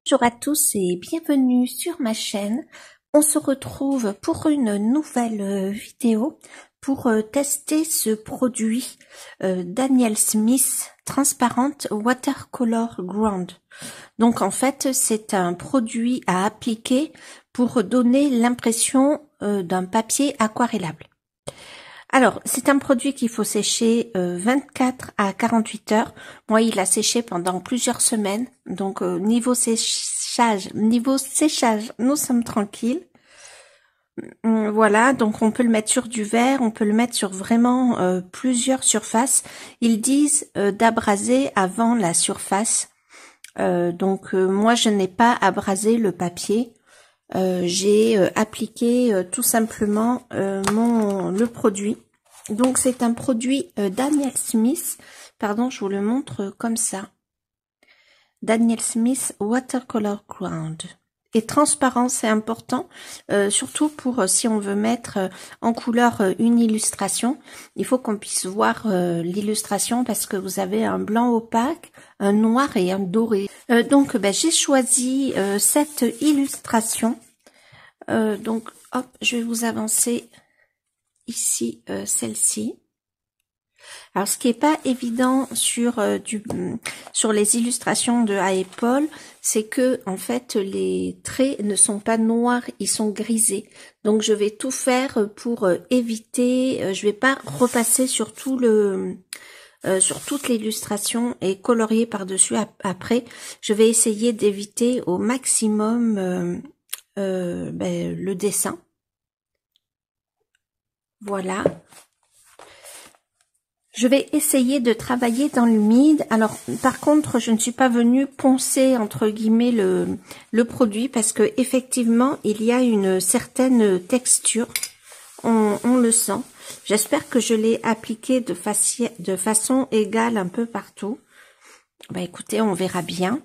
Bonjour à tous et bienvenue sur ma chaîne. On se retrouve pour une nouvelle vidéo pour tester ce produit Daniel Smith Transparent Watercolor Ground. Donc en fait c'est un produit à appliquer pour donner l'impression d'un papier aquarellable. Alors, c'est un produit qu'il faut sécher 24 à 48 heures. Moi, il a séché pendant plusieurs semaines. Donc, niveau séchage, nous sommes tranquilles. Voilà, donc on peut le mettre sur du verre, on peut le mettre sur vraiment plusieurs surfaces. Ils disent d'abraser avant la surface. Moi, je n'ai pas abrasé le papier. J'ai appliqué tout simplement le produit. Donc c'est un produit Daniel Smith, pardon, je vous le montre comme ça. Daniel Smith Watercolor Ground. Et transparent, c'est important, surtout pour si on veut mettre en couleur une illustration. Il faut qu'on puisse voir l'illustration parce que vous avez un blanc opaque, un noir et un doré. J'ai choisi cette illustration. Donc, hop, je vais vous avancer ici celle-ci. Alors, ce qui est pas évident sur les illustrations de Apple, c'est que en fait les traits ne sont pas noirs, ils sont grisés. Donc, je vais tout faire pour éviter. Je vais pas repasser sur tout sur toute l'illustration et colorier par-dessus après. Je vais essayer d'éviter au maximum le dessin. Voilà. Je vais essayer de travailler dans l'humide. Alors, par contre, je ne suis pas venue poncer, entre guillemets, le produit parce que effectivement, il y a une certaine texture. On le sent. J'espère que je l'ai appliqué de façon égale un peu partout. Écoutez, on verra bien.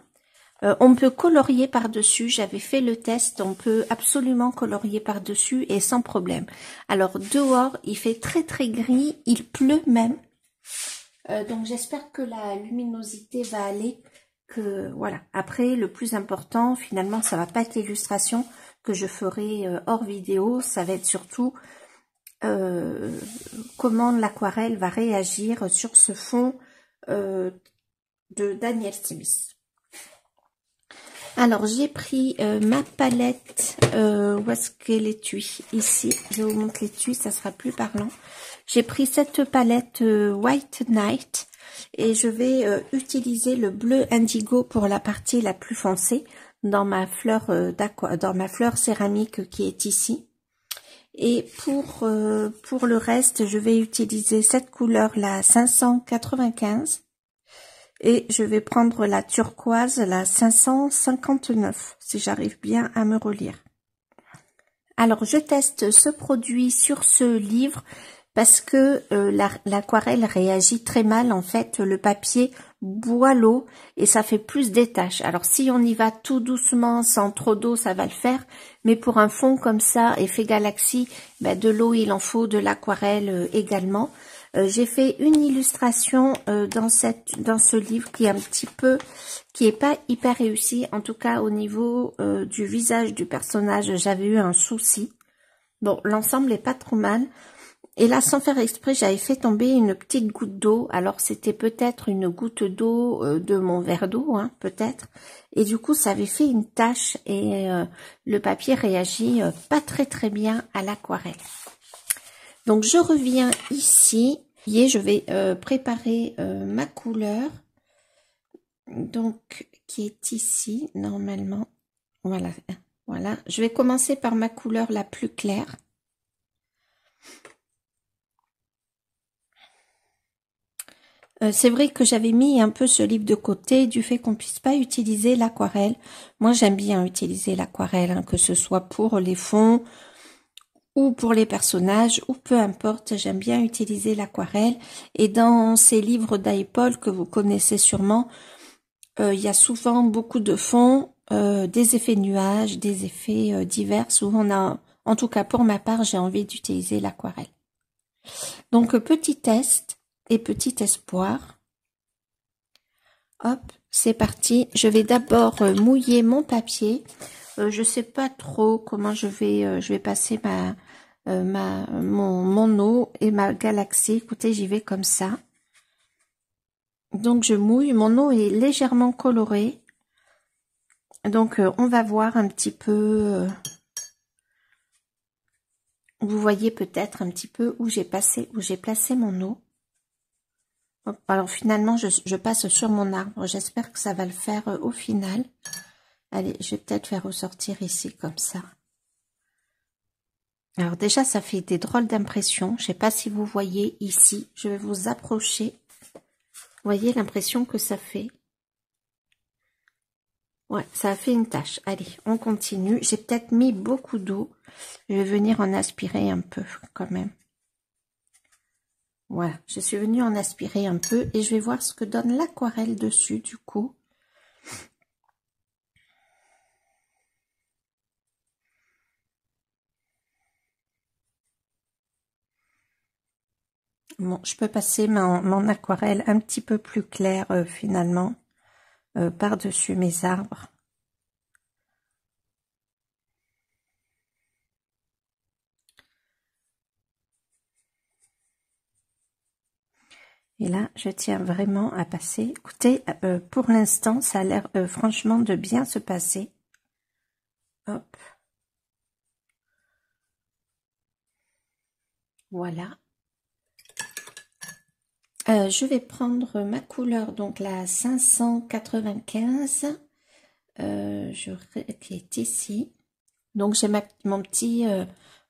On peut colorier par-dessus, j'avais fait le test, on peut absolument colorier par-dessus et sans problème. Alors dehors, il fait très très gris, il pleut même. Donc j'espère que la luminosité va aller, que voilà. Après, le plus important, finalement, ça va pas être l'illustration que je ferai hors vidéo, ça va être surtout comment l'aquarelle va réagir sur ce fond de Daniel Smith. Alors, j'ai pris ma palette, où est-ce qu'elle est ici, je vous montre l'étui, ça sera plus parlant. J'ai pris cette palette White Night et je vais utiliser le bleu indigo pour la partie la plus foncée dans ma fleur dans ma fleur céramique qui est ici. Et pour le reste, je vais utiliser cette couleur la 595. Et je vais prendre la turquoise, la 559, si j'arrive bien à me relire. Alors, je teste ce produit sur ce livre parce que l'aquarelle réagit très mal. En fait, le papier boit l'eau et ça fait plus des taches. Alors, si on y va tout doucement, sans trop d'eau, ça va le faire. Mais pour un fond comme ça, effet galaxie, de l'eau, il en faut, de l'aquarelle également. J'ai fait une illustration dans ce livre qui est pas hyper réussi, en tout cas au niveau du visage du personnage, j'avais eu un souci. Bon, l'ensemble est pas trop mal. Et là, sans faire exprès, j'avais fait tomber une petite goutte d'eau. Alors, c'était peut-être une goutte d'eau de mon verre d'eau, hein, peut-être. Et du coup, ça avait fait une tache et le papier réagit pas très très bien à l'aquarelle. Donc, je reviens ici et je vais préparer ma couleur, donc qui est ici, normalement. Voilà, voilà. Je vais commencer par ma couleur la plus claire. C'est vrai que j'avais mis un peu ce livre de côté du fait qu'on puisse pas utiliser l'aquarelle. Moi, j'aime bien utiliser l'aquarelle, hein, que ce soit pour les fonds, ou pour les personnages, ou peu importe, j'aime bien utiliser l'aquarelle. Et dans ces livres d'Apple que vous connaissez sûrement, il y a souvent beaucoup de fonds, des effets nuages, des effets divers, où on a, en tout cas pour ma part, j'ai envie d'utiliser l'aquarelle. Donc petit test et petit espoir. Hop, c'est parti. Je vais d'abord mouiller mon papier. Je sais pas trop comment je vais passer mon eau et ma galaxie. Écoutez, j'y vais comme ça. Donc je mouille, mon eau est légèrement colorée. Donc on va voir un petit peu. Vous voyez peut-être un petit peu où j'ai placé mon eau. Alors finalement, je passe sur mon arbre. J'espère que ça va le faire au final. Allez, je vais peut-être faire ressortir ici comme ça. Alors déjà, ça fait des drôles d'impressions. Je ne sais pas si vous voyez ici. Je vais vous approcher. Vous voyez l'impression que ça fait? Ouais, ça a fait une tache. Allez, on continue. J'ai peut-être mis beaucoup d'eau. Je vais venir en aspirer un peu quand même. Voilà, je suis venue en aspirer un peu et je vais voir ce que donne l'aquarelle dessus du coup. Bon, je peux passer mon aquarelle un petit peu plus clair finalement par-dessus mes arbres. Et là, je tiens vraiment à passer. Écoutez, pour l'instant, ça a l'air franchement de bien se passer. Hop. Voilà. Je vais prendre ma couleur, donc la 595, qui est ici. Donc j'ai mon petit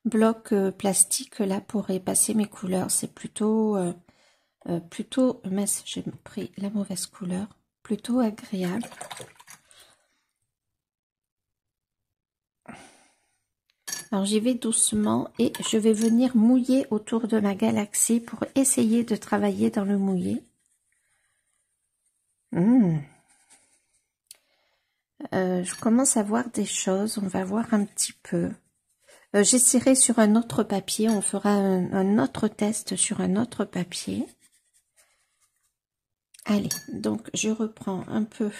bloc plastique là pour effacer mes couleurs. C'est plutôt, mince, j'ai pris la mauvaise couleur, plutôt agréable. Alors j'y vais doucement et je vais venir mouiller autour de ma galaxie pour essayer de travailler dans le mouillé. Je commence à voir des choses, on va voir un petit peu. J'essaierai sur un autre papier, on fera un autre test sur un autre papier. Allez, donc je reprends un peu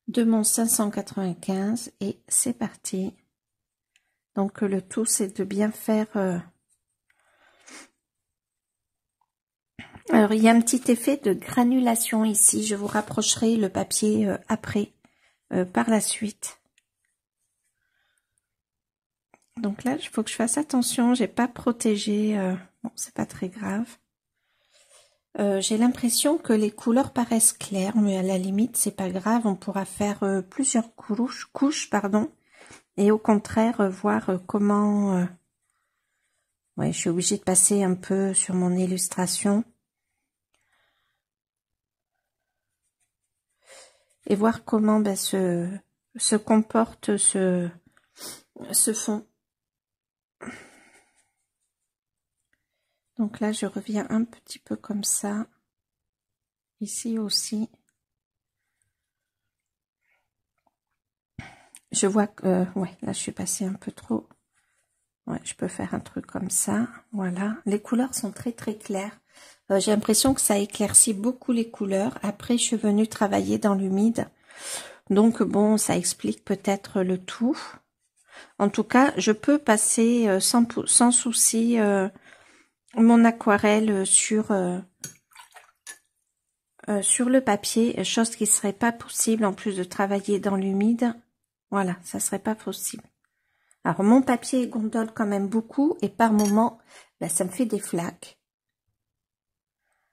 de mon 595 et c'est parti. Donc le tout c'est de bien faire... Alors il y a un petit effet de granulation ici, je vous rapprocherai le papier après, par la suite. Donc là, il faut que je fasse attention, j'ai pas protégé, bon c'est pas très grave. J'ai l'impression que les couleurs paraissent claires, mais à la limite c'est pas grave, on pourra faire plusieurs couches, pardon, et au contraire voir comment... ouais, je suis obligée de passer un peu sur mon illustration. Et voir comment se comporte ce fond. Donc là, je reviens un petit peu comme ça. Ici aussi. Je vois que, ouais, là, je suis passée un peu trop. Ouais, je peux faire un truc comme ça. Voilà. Les couleurs sont très, très claires. J'ai l'impression que ça éclaircit beaucoup les couleurs. Après, je suis venue travailler dans l'humide. Donc, bon, ça explique peut-être le tout. En tout cas, je peux passer sans souci mon aquarelle sur le papier, chose qui serait pas possible en plus de travailler dans l'humide. Voilà, ça serait pas possible. Alors mon papier gondole quand même beaucoup et par moment, ça me fait des flaques.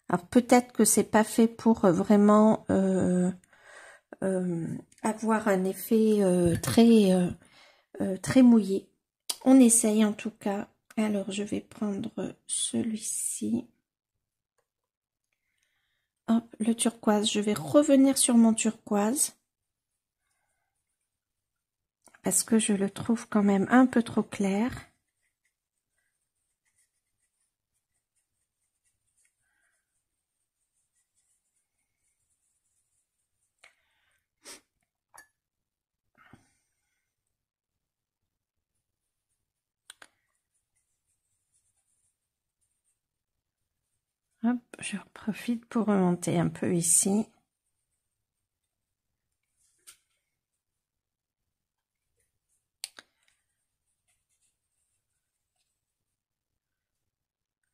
Alors peut-être que c'est pas fait pour vraiment avoir un effet très mouillé. On essaye en tout cas. Alors je vais prendre celui-ci. Hop, le turquoise. Je vais revenir sur mon turquoise. Parce que je le trouve quand même un peu trop clair. Hop, je profite pour remonter un peu ici.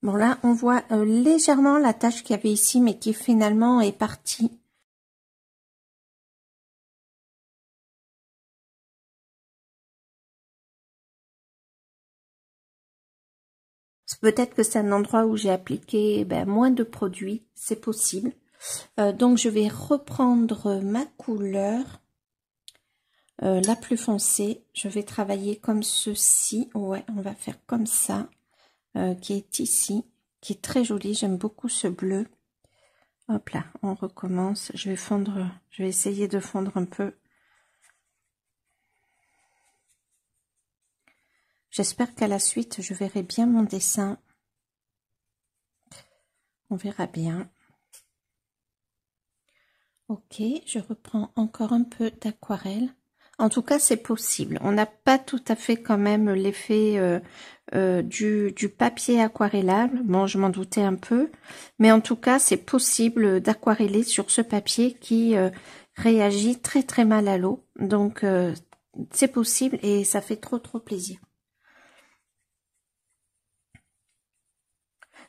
Bon, là, on voit légèrement la tache qu'il y avait ici, mais qui finalement est partie. Peut-être que c'est un endroit où j'ai appliqué moins de produits, c'est possible. Donc, je vais reprendre ma couleur la plus foncée. Je vais travailler comme ceci. Ouais, on va faire comme ça, qui est ici, qui est très joli. J'aime beaucoup ce bleu. Hop là, on recommence. Je vais fondre, je vais essayer de fondre un peu. J'espère qu'à la suite, je verrai bien mon dessin. On verra bien. Ok, je reprends encore un peu d'aquarelle. En tout cas, c'est possible. On n'a pas tout à fait quand même l'effet du papier aquarellable. Bon, je m'en doutais un peu. Mais en tout cas, c'est possible d'aquareller sur ce papier qui réagit très très mal à l'eau. Donc, c'est possible et ça fait trop plaisir.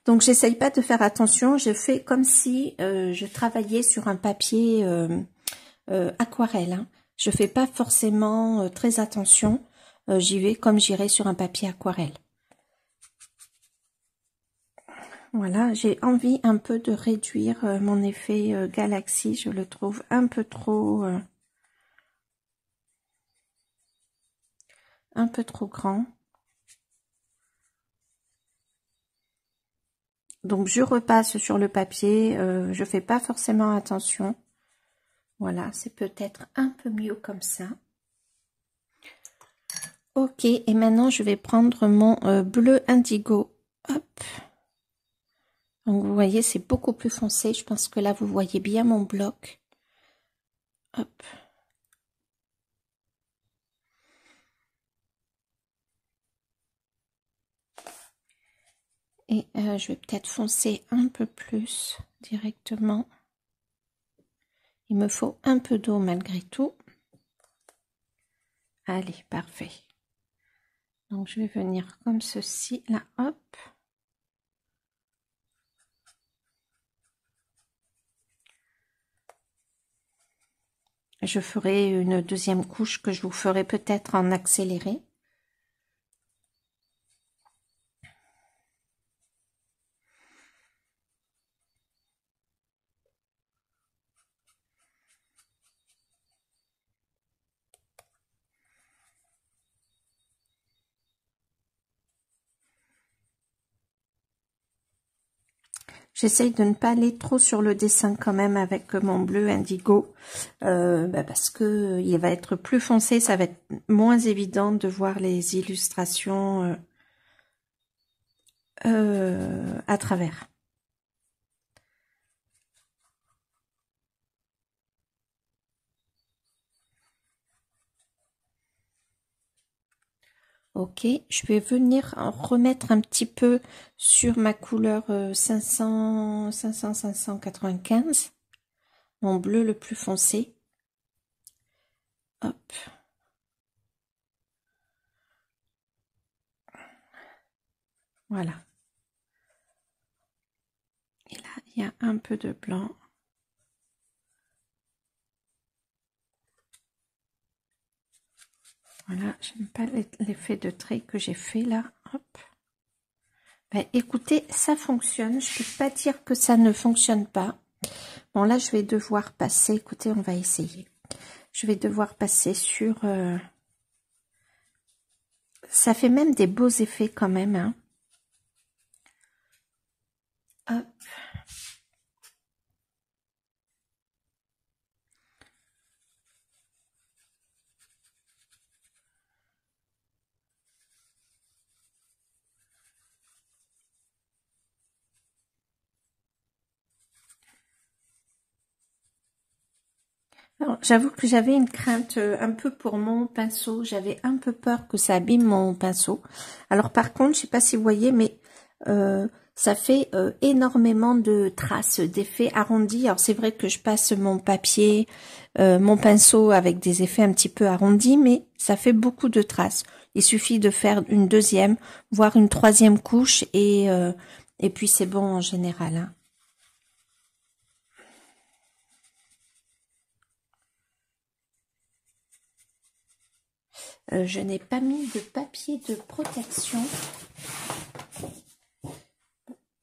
Donc, j'essaye pas de faire attention. Je fais comme si je travaillais sur un papier aquarelle. Hein. Je fais pas forcément très attention. J'y vais comme j'irais sur un papier aquarelle. Voilà, j'ai envie un peu de réduire mon effet galaxie. Je le trouve un peu trop grand. Donc, je repasse sur le papier. Je fais pas forcément attention. Voilà, c'est peut-être un peu mieux comme ça. Ok, et maintenant, je vais prendre mon bleu indigo. Hop. Donc, vous voyez, c'est beaucoup plus foncé. Je pense que là, vous voyez bien mon bloc. Hop. Et je vais peut-être foncer un peu plus directement. Il me faut un peu d'eau malgré tout. Allez, parfait. Donc, je vais venir comme ceci, là, hop. Je ferai une deuxième couche que je vous ferai peut-être en accéléré. J'essaye de ne pas aller trop sur le dessin quand même avec mon bleu indigo parce que il va être plus foncé, ça va être moins évident de voir les illustrations à travers. Ok, je vais venir remettre un petit peu sur ma couleur 595, mon bleu le plus foncé. Hop. Voilà. Et là, il y a un peu de blanc. Voilà, j'aime pas l'effet de trait que j'ai fait là. Hop. Ben, écoutez, ça fonctionne. Je peux pas dire que ça ne fonctionne pas. Bon, là, je vais devoir passer. Écoutez, on va essayer. Je vais devoir passer sur... Ça fait même des beaux effets quand même. Hein. Hop. J'avoue que j'avais une crainte un peu pour mon pinceau. J'avais un peu peur que ça abîme mon pinceau. Alors par contre, je sais pas si vous voyez, mais ça fait énormément de traces, d'effets arrondis. Alors c'est vrai que je passe mon papier, mon pinceau avec des effets un petit peu arrondis, mais ça fait beaucoup de traces. Il suffit de faire une deuxième, voire une troisième couche et Et puis c'est bon en général, hein. Je n'ai pas mis de papier de protection.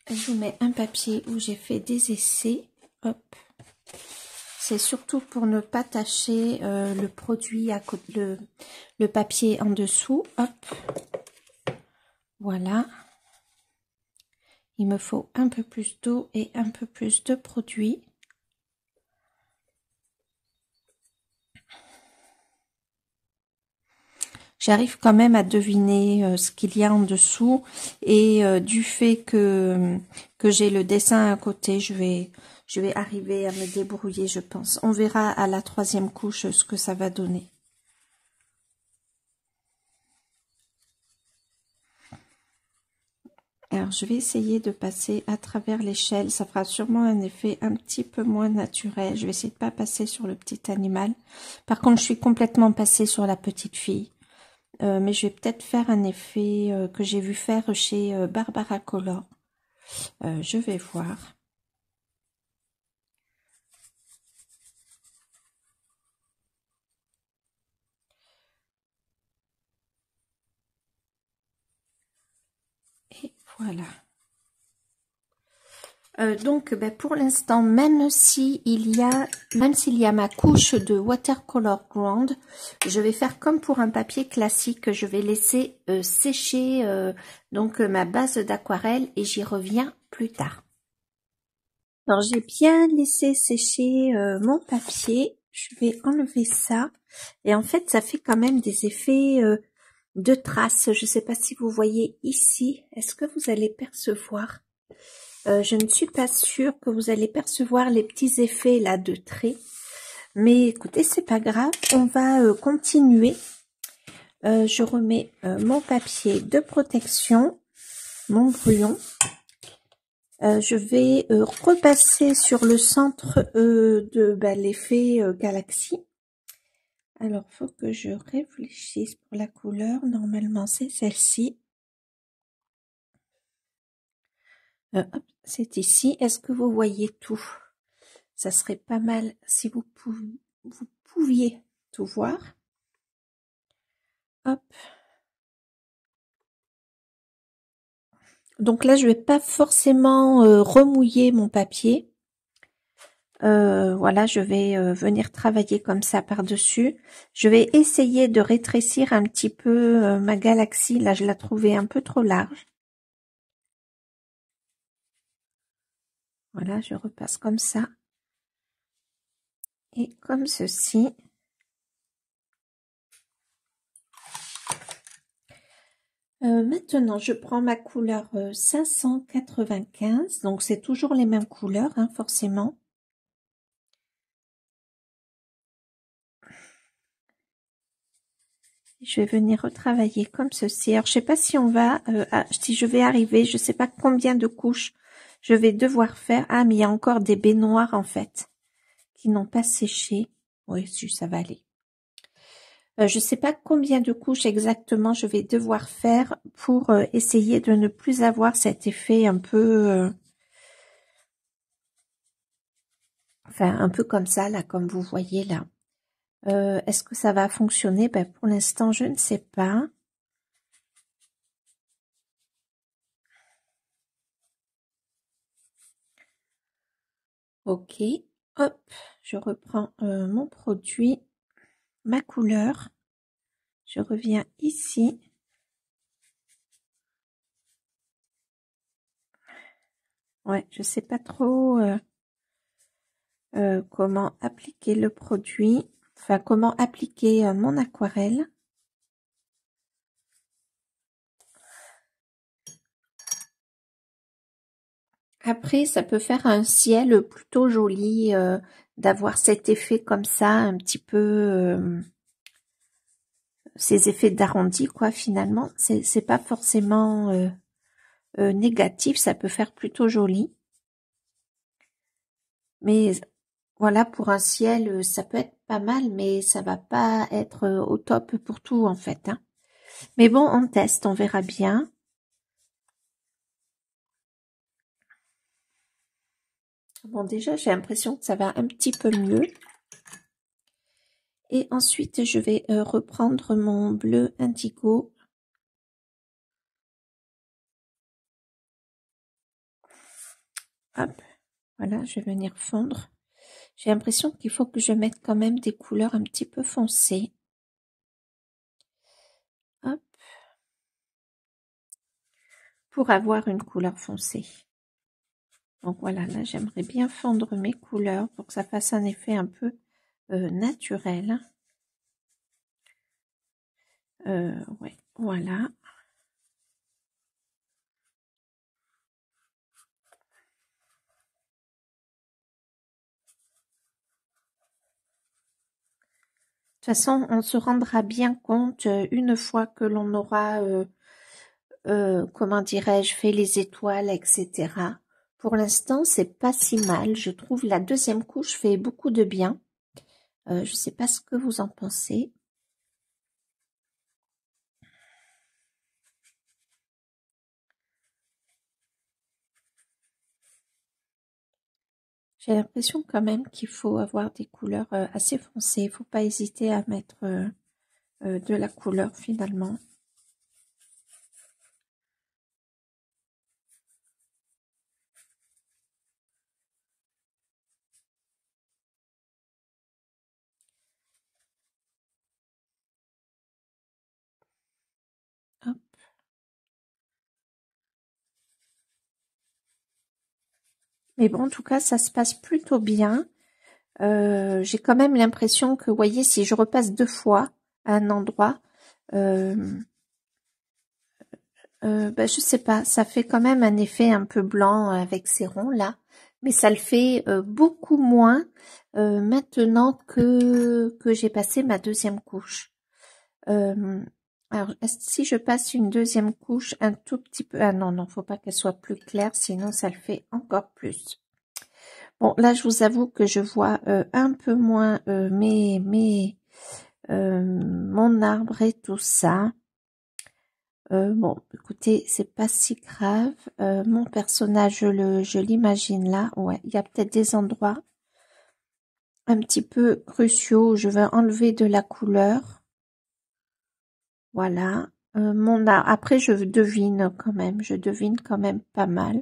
Je vous mets un papier où j'ai fait des essais. Hop. C'est surtout pour ne pas tacher le produit à côté, le papier en dessous. Hop. Voilà. Il me faut un peu plus d'eau et un peu plus de produit. J'arrive quand même à deviner ce qu'il y a en dessous et du fait que j'ai le dessin à côté, je vais arriver à me débrouiller, je pense. On verra à la 3e couche ce que ça va donner. Alors, je vais essayer de passer à travers l'échelle. Ça fera sûrement un effet un petit peu moins naturel. Je vais essayer de pas passer sur le petit animal. Par contre, je suis complètement passée sur la petite fille. Mais je vais peut-être faire un effet que j'ai vu faire chez Barbara Color. Je vais voir. Et voilà. Donc, pour l'instant, même s'il y a ma couche de watercolor ground, je vais faire comme pour un papier classique. Je vais laisser sécher donc ma base d'aquarelle et j'y reviens plus tard. Alors, j'ai bien laissé sécher mon papier. Je vais enlever ça. Et en fait, ça fait quand même des effets de traces. Je ne sais pas si vous voyez ici. Est-ce que vous allez percevoir? Je ne suis pas sûre que vous allez percevoir les petits effets là de traits. Mais écoutez, c'est pas grave. On va continuer. Je remets mon papier de protection, mon brouillon. Je vais repasser sur le centre de l'effet galaxie. Alors, faut que je réfléchisse pour la couleur. Normalement, c'est celle-ci. Hop, c'est ici. Est-ce que vous voyez tout? Ça serait pas mal si vous pouviez tout voir. Hop. Donc là, je vais pas forcément remouiller mon papier. Voilà, je vais venir travailler comme ça par-dessus. Je vais essayer de rétrécir un petit peu ma galaxie. Là, je la trouvais un peu trop large. Voilà, je repasse comme ça. Et comme ceci. Maintenant, je prends ma couleur 595. Donc, c'est toujours les mêmes couleurs, hein, forcément. Je vais venir retravailler comme ceci. Alors, je sais pas si on va, si je vais arriver, je sais pas combien de couches je vais devoir faire. Ah, mais il y a encore des baies noires, en fait, qui n'ont pas séché. Oui, si, ça va aller. Je sais pas combien de couches exactement je vais devoir faire pour essayer de ne plus avoir cet effet un peu, enfin, un peu comme ça, là, comme vous voyez là. Est-ce que ça va fonctionner? Pour l'instant, je ne sais pas. Ok, hop, je reprends mon produit, ma couleur. Je reviens ici. Ouais, je sais pas trop comment appliquer le produit. Enfin, comment appliquer mon aquarelle. Après, ça peut faire un ciel plutôt joli d'avoir cet effet comme ça, un petit peu ces effets d'arrondi, quoi, finalement. C'est pas forcément négatif, ça peut faire plutôt joli. Mais voilà, pour un ciel, ça peut être pas mal, mais ça va pas être au top pour tout, en fait, hein. Mais bon, on teste, on verra bien. Bon, déjà, j'ai l'impression que ça va un petit peu mieux. Et ensuite, je vais reprendre mon bleu indigo. Hop, voilà, je vais venir fondre. J'ai l'impression qu'il faut que je mette quand même des couleurs un petit peu foncées. Hop. Pour avoir une couleur foncée. Donc voilà, là, j'aimerais bien fondre mes couleurs pour que ça fasse un effet un peu naturel. Ouais, voilà. De toute façon, on se rendra bien compte une fois que l'on aura, comment dirais-je, fait les étoiles, etc. Pour l'instant, c'est pas si mal. Je trouve la deuxième couche fait beaucoup de bien. Je sais pas ce que vous en pensez. J'ai l'impression quand même qu'il faut avoir des couleurs assez foncées. Il faut pas hésiter à mettre de la couleur finalement. Hop. Mais bon, en tout cas, ça se passe plutôt bien. J'ai quand même l'impression que, vous voyez, si je repasse 2 fois à un endroit, bah, je sais pas, ça fait quand même un effet un peu blanc avec ces ronds là, mais ça le fait beaucoup moins maintenant que j'ai passé ma deuxième couche. Alors, si je passe une deuxième couche un tout petit peu, ah non, non, faut pas qu'elle soit plus claire, sinon ça le fait encore plus. Bon, là, je vous avoue que je vois un peu moins mon arbre et tout ça. Bon, écoutez, c'est pas si grave. Mon personnage, je l'imagine là. Ouais, il y a peut-être des endroits un petit peu cruciaux où je vais enlever de la couleur. Voilà. Mon arbre. Après, je devine quand même pas mal.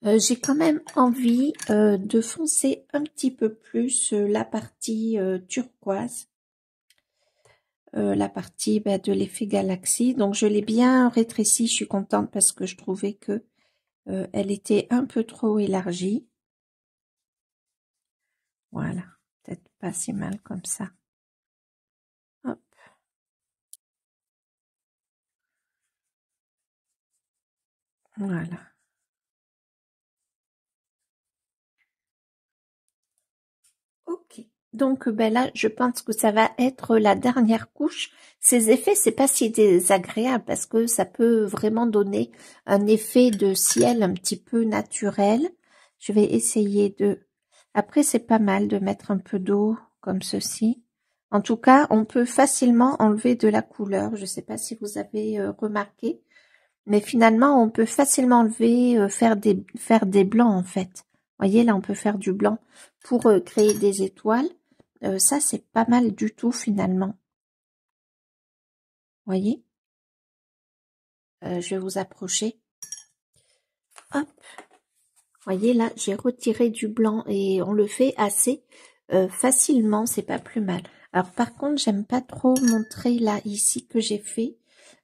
J'ai quand même envie de foncer un petit peu plus la partie turquoise. La partie de l'effet galaxie. Donc je l'ai bien rétrécie, je suis contente parce que je trouvais que elle était un peu trop élargie. Voilà, peut-être pas si mal comme ça. Hop. Voilà. Ok. Donc ben là, je pense que ça va être la dernière couche. Ces effets, c'est pas si désagréable parce que ça peut vraiment donner un effet de ciel un petit peu naturel. Je vais essayer de... Après, c'est pas mal de mettre un peu d'eau comme ceci. En tout cas, on peut facilement enlever de la couleur. Je sais pas si vous avez remarqué, mais finalement, on peut facilement enlever, faire des blancs en fait. Voyez, là, on peut faire du blanc pour créer des étoiles. Ça, c'est pas mal du tout finalement. Voyez, je vais vous approcher. Hop, voyez là, j'ai retiré du blanc et on le fait assez facilement. C'est pas plus mal. Alors par contre, j'aime pas trop montrer là ici que j'ai fait.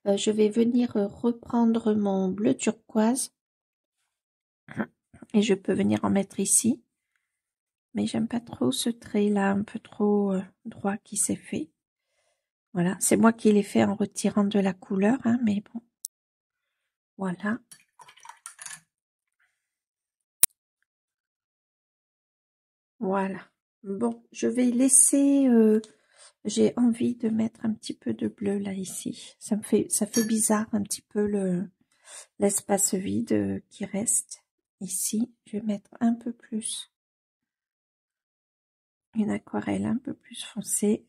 Je vais venir reprendre mon bleu turquoise et je peux venir en mettre ici. Mais j'aime pas trop ce trait là un peu trop droit qui s'est fait. Voilà, c'est moi qui l'ai fait en retirant de la couleur, hein, mais bon. Voilà. Voilà. Bon, je vais laisser... j'ai envie de mettre un petit peu de bleu là ici. Ça fait bizarre un petit peu l'espace vide qui reste ici. Je vais mettre un peu plus une aquarelle un peu plus foncée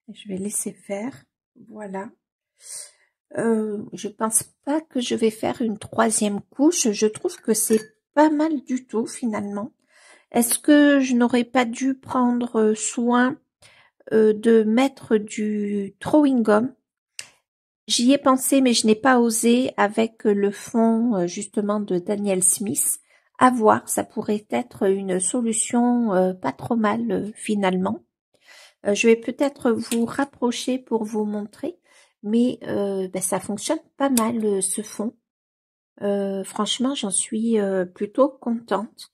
et je vais laisser faire. Voilà. Je pense pas que je vais faire une troisième couche. Je trouve que c'est pas mal du tout finalement. Est-ce que je n'aurais pas dû prendre soin de mettre du drawing gum? J'y ai pensé, mais je n'ai pas osé avec le fond justement de Daniel Smith. À voir, ça pourrait être une solution pas trop mal finalement. Je vais peut-être vous rapprocher pour vous montrer, mais ça fonctionne pas mal ce fond. Franchement, j'en suis plutôt contente.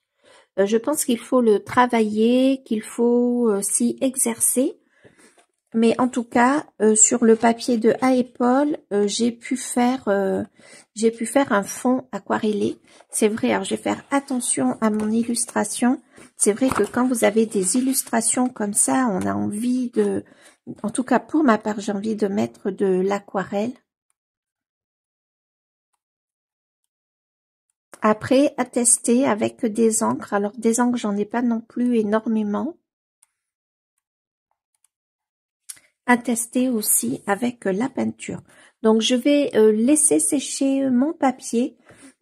Je pense qu'il faut le travailler, qu'il faut s'y exercer. Mais en tout cas, sur le papier de A&Paul, j'ai pu faire un fond aquarellé. C'est vrai, alors je vais faire attention à mon illustration. C'est vrai que quand vous avez des illustrations comme ça, on a envie de, en tout cas pour ma part, j'ai envie de mettre de l'aquarelle. Après, à tester avec des encres. Alors des encres, j'en ai pas non plus énormément. À tester aussi avec la peinture. Donc je vais laisser sécher mon papier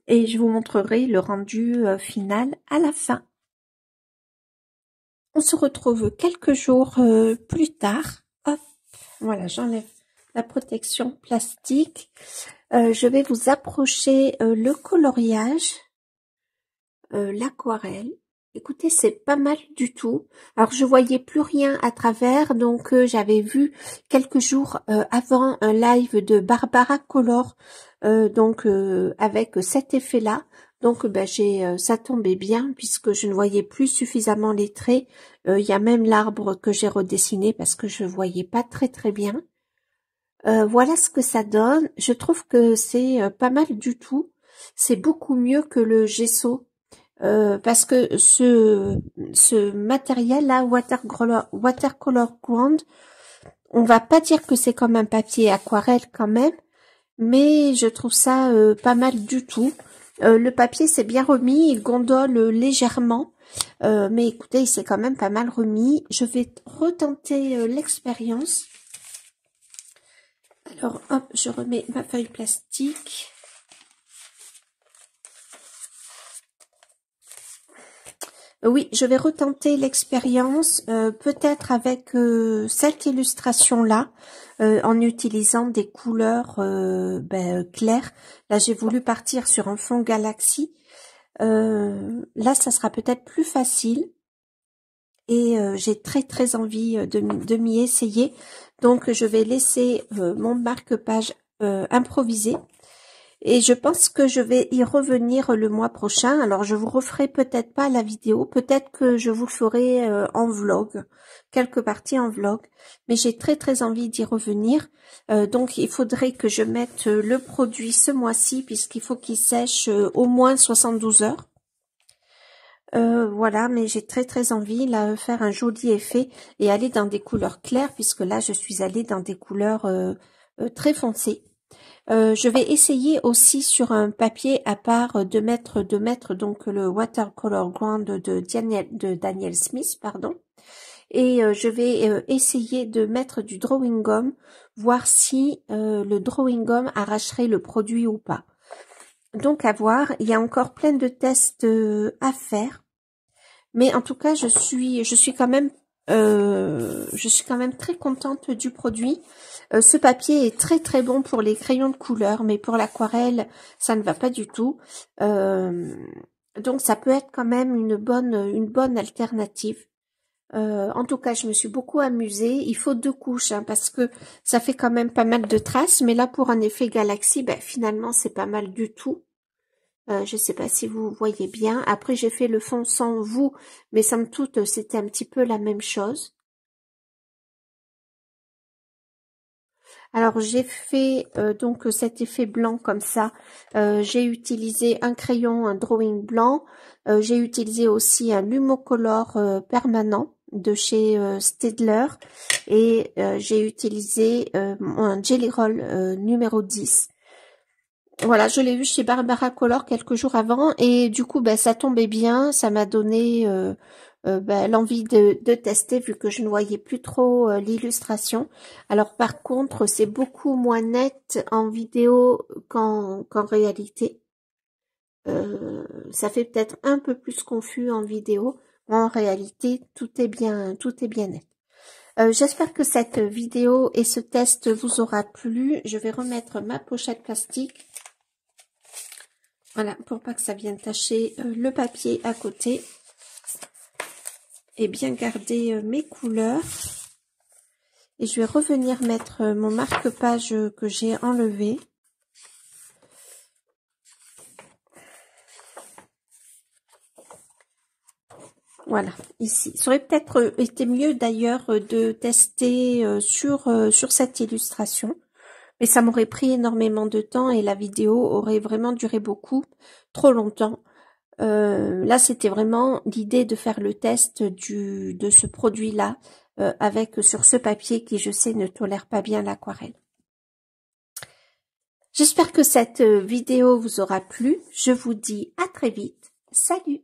et je vous montrerai le rendu final à la fin. On se retrouve quelques jours plus tard. Hop, voilà, j'enlève la protection plastique. Je vais vous approcher le coloriage, l'aquarelle. Écoutez, c'est pas mal du tout. Alors, je voyais plus rien à travers, donc j'avais vu quelques jours avant un live de Barbara Color, avec cet effet-là. Donc, ça tombait bien puisque je ne voyais plus suffisamment les traits. Il y a même l'arbre que j'ai redessiné parce que je voyais pas très très bien. Voilà ce que ça donne. Je trouve que c'est pas mal du tout. C'est beaucoup mieux que le gesso. Parce que ce matériel-là, watercolor ground, on va pas dire que c'est comme un papier aquarelle quand même, mais je trouve ça pas mal du tout. Le papier s'est bien remis, il gondole légèrement, mais écoutez, il s'est quand même pas mal remis. Je vais retenter l'expérience. Alors hop, je remets ma feuille plastique. Oui, je vais retenter l'expérience, peut-être avec cette illustration-là, en utilisant des couleurs claires. Là, j'ai voulu partir sur un fond galaxie. Là, ça sera peut-être plus facile. Et j'ai très très envie de m'y essayer. Donc, je vais laisser mon marque-page improvisé. Et je pense que je vais y revenir le mois prochain. Alors, je vous referai peut-être pas la vidéo. Peut-être que je vous le ferai en vlog. Quelques parties en vlog. Mais j'ai très très envie d'y revenir. Donc, il faudrait que je mette le produit ce mois-ci puisqu'il faut qu'il sèche au moins 72 heures. Voilà, mais j'ai très très envie là faire un joli effet et aller dans des couleurs claires puisque là je suis allée dans des couleurs très foncées. Je vais essayer aussi sur un papier à part de mettre donc le watercolor ground de Daniel Smith, pardon. Et je vais essayer de mettre du drawing gum, voir si le drawing gum arracherait le produit ou pas. Donc à voir, il y a encore plein de tests à faire. Mais en tout cas, je suis quand même très contente du produit. Ce papier est très très bon pour les crayons de couleur, mais pour l'aquarelle, ça ne va pas du tout. Donc ça peut être quand même une bonne alternative. En tout cas, je me suis beaucoup amusée. Il faut 2 couches parce que ça fait quand même pas mal de traces. Mais là, pour un effet galaxie, finalement, c'est pas mal du tout. Je sais pas si vous voyez bien. Après, j'ai fait le fond sans vous, mais somme toute, c'était un petit peu la même chose. Alors, j'ai fait donc cet effet blanc comme ça. J'ai utilisé un crayon, un drawing blanc. J'ai utilisé aussi un Lumocolor permanent de chez Staedtler. Et j'ai utilisé un Jelly Roll numéro 10. Voilà, je l'ai eu chez Barbara Color quelques jours avant et du coup, ça tombait bien. Ça m'a donné l'envie de tester vu que je ne voyais plus trop l'illustration. Alors par contre, c'est beaucoup moins net en vidéo qu'en réalité. Ça fait peut-être un peu plus confus en vidéo. En réalité, tout est bien net. J'espère que cette vidéo et ce test vous aura plu. Je vais remettre ma pochette plastique. Voilà, pour pas que ça vienne tacher le papier à côté. Et bien garder mes couleurs. Et je vais revenir mettre mon marque-page que j'ai enlevé. Voilà, ici. Ça aurait peut-être été mieux d'ailleurs de tester sur cette illustration. Mais ça m'aurait pris énormément de temps et la vidéo aurait vraiment duré trop longtemps. Là, c'était vraiment l'idée de faire le test de ce produit-là avec sur ce papier qui, je sais, ne tolère pas bien l'aquarelle. J'espère que cette vidéo vous aura plu. Je vous dis à très vite. Salut!